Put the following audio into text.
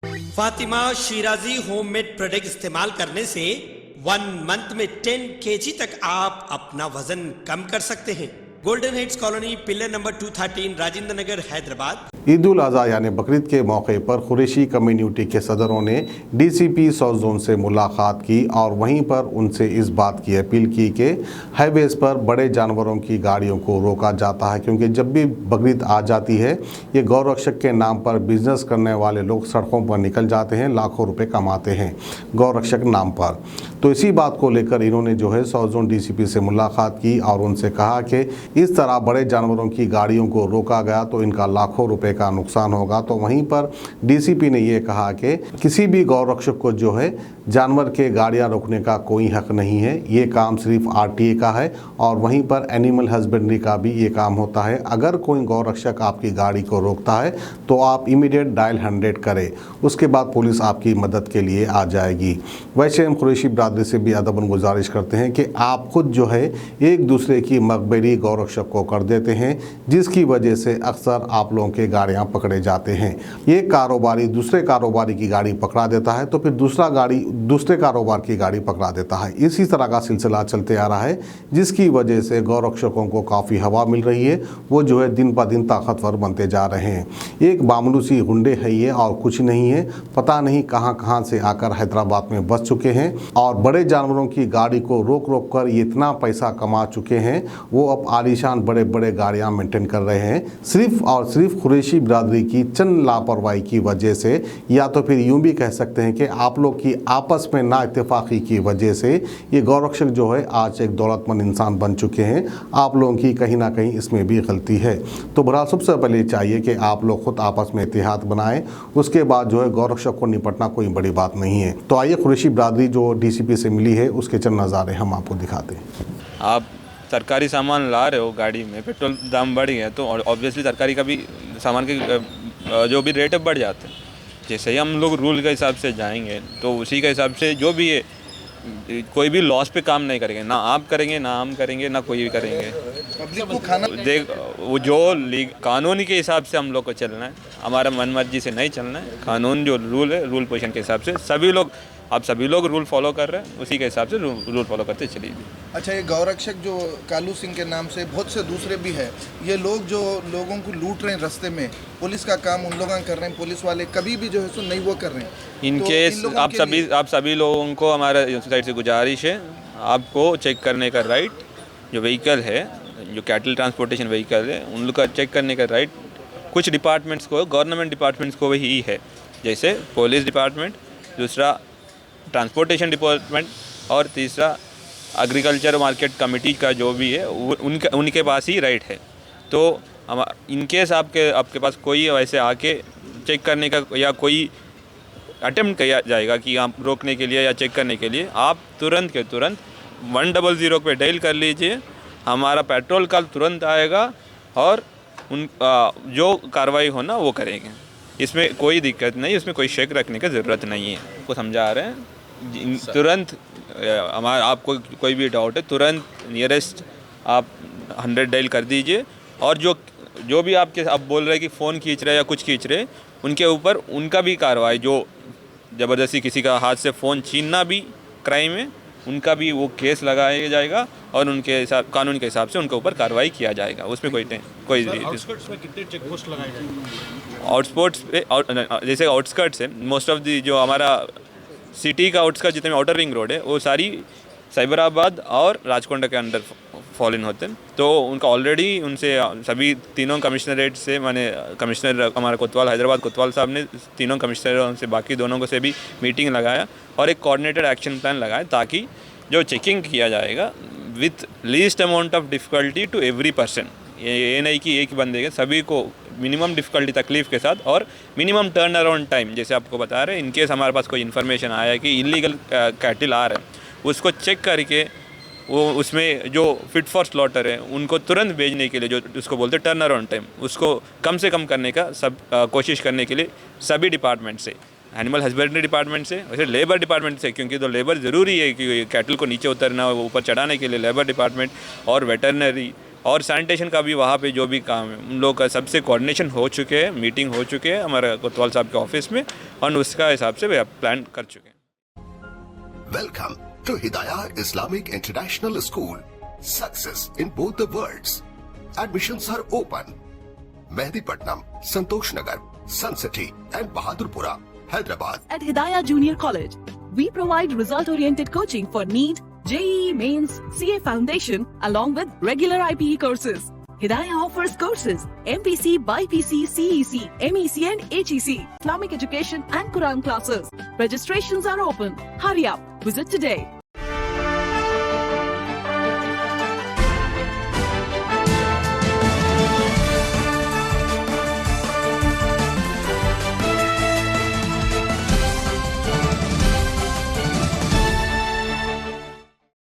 Fatima Shirazi homemade product इस्तेमाल करने से 1 मंथ में 10 kg तक आप अपना वजन कम कर सकते हैं। Golden heads colony, pillar number 213, Rajendra Nagar, Hyderabad. Eid ul Azha यानी बकरीद के मौके पर कुरैशी कम्युनिटी के सदरों ने डीसीपी साउथ जोन से मुलाकात की और वहीं पर उनसे इस बात की अपील की कि हाईवेज़ पर बड़े जानवरों की गाड़ियों को रोका जाता है, क्योंकि जब भी बकरीद आ जाती है ये गौरक्षक के नाम पर बिजनेस करने वाले लोग सड़कों पर निकल जाते हैं, लाखों रुपए कमाते हैं गौरक्षक नाम पर। तो इसी बात को लेकर इन्होंने जो है साउथ जोन डीसीपी से मुलाकात की और उनसे कहा कि इस तरह बड़े जानवरों की गाड़ियों को रोका गया तो इनका लाखों रुपए का नुकसान होगा। तो वहीं पर डीसीपी ने यह कहा कि किसी भी गौरक्षक को जो है जानवर के गाड़ियां रोकने का कोई हक नहीं है, ये काम सिर्फ आरटीए का है और वहीं पर एनिमल हस्बेंड्री का भी ये काम होता है। अगर कोई गौरक्षक आपकी गाड़ी को रोकता है तो आप इमीडिएट डायल 100 करें, उसके बाद पुलिस आपकी मदद के लिए आ जाएगी। वैसे हम कुरैशी बिरादरी से भी अदबन गुजारिश करते हैं कि आप खुद जो है एक दूसरे की मकबरी गौरक्षक को कर देते हैं, जिसकी वजह से अक्सर आप लोगों के गाड़ियां पकड़े जाते हैं। एक कारोबारी दूसरे कारोबारी की गाड़ी पकड़ा देता है तो फिर दूसरा गाड़ी दूसरे कारोबार की गाड़ी पकड़ा देता है। इसी तरह का सिलसिला चलते आ रहा है, जिसकी वजह से गौरक्षकों को काफ़ी हवा मिल रही है। वो जो है दिन ब दिन ताकतवर बनते जा रहे हैं। एक मामूली सी गुंडे है ये और कुछ नहीं है, पता नहीं कहां कहां से आकर हैदराबाद में बस चुके हैं और बड़े जानवरों की गाड़ी को रोक रोक कर ये इतना पैसा कमा चुके हैं। वो अब आलीशान बड़े बड़े गाड़ियां मेंटेन कर रहे हैं, सिर्फ और सिर्फ कुरैशी बिरादरी की चंद लापरवाही की वजह से, या तो फिर यूं भी कह सकते हैं कि आप लोग की आपस में ना इत्तेफाकी की वजह से ये गौरक्षक जो है आज एक दौलतमंद इंसान बन चुके हैं। आप लोगों की कहीं ना कहीं इसमें भी गलती है। तो बहरहाल सबसे पहले चाहिए कि आप लोग खुद आपस में इत्तेहाद बनाएं, उसके बाद जो है गौरक्षक को निपटना कोई बड़ी बात नहीं है। तो आइए कुरैशी बिरादरी जो डीसीपी से मिली है उसके चंद नज़ारे हम आपको दिखाते हैं। आप सरकारी सामान ला रहे हो, गाड़ी में पेट्रोल दाम बढ़ गया तो ऑब्वियसली सरकारी का भी सामान के जो भी रेट है बढ़ जाते हैं। जैसे ही हम लोग रूल के हिसाब से जाएंगे तो उसी के हिसाब से जो भी है, कोई भी लॉस पे काम नहीं करेंगे, ना आप करेंगे ना हम करेंगे ना कोई भी करेंगे। पब्लिक को खाना देख वो जो कानून के हिसाब से हम लोग को चलना है, हमारा मनमर्जी से नहीं चलना है। कानून जो रूल है, रूल पोजीशन के हिसाब से सभी लोग रूल फॉलो कर रहे हैं, उसी के हिसाब से रूल फॉलो करते चलिए। अच्छा, ये गौरक्षक जो कालू सिंह के नाम से बहुत से दूसरे भी है, ये लोग जो लोगों को लूट रहे हैं रास्ते में, पुलिस का काम उन लोग कर रहे हैं। पुलिस वाले कभी भी जो है सो नहीं वो कर रहे हैं। इनकेस आप सभी लोगों को हमारे साइड से गुजारिश है, आपको चेक करने का राइट, जो व्हीकल है, जो कैटल ट्रांसपोर्टेशन व्हीकल है, उन लोग का चेक करने का राइट कुछ डिपार्टमेंट्स को, गवर्नमेंट डिपार्टमेंट्स को ही है, जैसे पुलिस डिपार्टमेंट, दूसरा ट्रांसपोर्टेशन डिपार्टमेंट और तीसरा एग्रीकल्चर मार्केट कमेटी का जो भी है उनके पास ही राइट है। तो इनकेस आपके पास कोई वैसे आके चेक करने का या कोई अटेम्प्ट किया जाएगा कि आप रोकने के लिए या चेक करने के लिए, आप तुरंत के तुरंत 100 पे डायल कर लीजिए। हमारा पेट्रोल का तुरंत आएगा और जो कार्रवाई होना वो करेंगे। इसमें कोई दिक्कत नहीं, इसमें कोई शेक रखने की ज़रूरत नहीं है। आपको समझा रहे हैं, तुरंत आपको कोई भी डाउट है तुरंत नियरेस्ट आप 100 डायल कर दीजिए। और जो भी आपके आप बोल रहे हैं कि फ़ोन खींच रहे या कुछ खींच रहे, उनके ऊपर उनका भी कार्रवाई, जो ज़बरदस्ती किसी का हाथ से फ़ोन छीनना भी क्राइम है, उनका भी वो केस लगाया जाएगा और उनके हिसाब कानून के हिसाब से उनके ऊपर कार्रवाई किया जाएगा। उसमें कोई आउटस्कर्ट्स में कितने चेक पोस्ट लगाए जाएंगे? आउटस्पोर्ट्स पे जैसे आउटस्कर्ट्स है, मोस्ट ऑफ दी जो हमारा सिटी का आउटस्कर्ट जितने आउटर रिंग रोड है वो सारी साइबराबाद और राजकोंडा के अंडर फॉल इन होते हैं। तो उनका ऑलरेडी उनसे सभी तीनों कमिश्नरेट से, माने कमिश्नर हमारा कोतवाल, हैदराबाद कोतवाल साहब ने तीनों कमिश्नरों से, बाकी दोनों को से भी मीटिंग लगाया और एक कोऑर्डिनेटेड एक्शन प्लान लगाया, ताकि जो चेकिंग किया जाएगा with least amount of difficulty to every person. ये नहीं कि एक बंदे के, सभी को मिनिमम डिफ़िकल्टी तकलीफ़ के साथ और मिनिमम टर्न अराउंड टाइम। जैसे आपको बता रहे हैं, इनकेस हमारे पास कोई इन्फॉर्मेशन आया कि इलीगल कैटल आ रहे हैं, उसको चेक करके वो उसमें जो फिट फॉर स्लॉटर है उनको तुरंत भेजने के लिए, जो उसको बोलते हैं टर्न अराउंड टाइम, उसको कम से कम करने का कोशिश करने के लिए सभी डिपार्टमेंट से, एनिमल हस्बेंड्री डिपार्टमेंट से, वैसे लेबर डिपार्टमेंट से, क्योंकि तो लेबर ज़रूरी है कि कैटल को नीचे उतरना, ऊपर चढ़ाने के लिए लेबर डिपार्टमेंट और वेटरनरी और सैनिटेशन का भी वहाँ पे जो भी काम है उन लोगों का सबसे कोऑर्डिनेशन हो चुके हैं, मीटिंग हो चुके हैं हमारे कोतवाल साहब के ऑफिस में और उसका हिसाब से वे प्लान कर चुके हैं. Welcome to Hidayah Islamic International School. Success in both the worlds. Admissions are open. Mehdipatnam, Santosh Nagar, Sun City and Bahadurpura, Hyderabad. At Hidayah Junior College, we provide result-oriented coaching for NEET, JEE Mains, CA Foundation, along with regular IPE courses. Hidayah offers courses MPC, BIPC, CEC, MEC and HEC, Islamic education and Quran classes. Registrations are open. Hurry up. Visit today.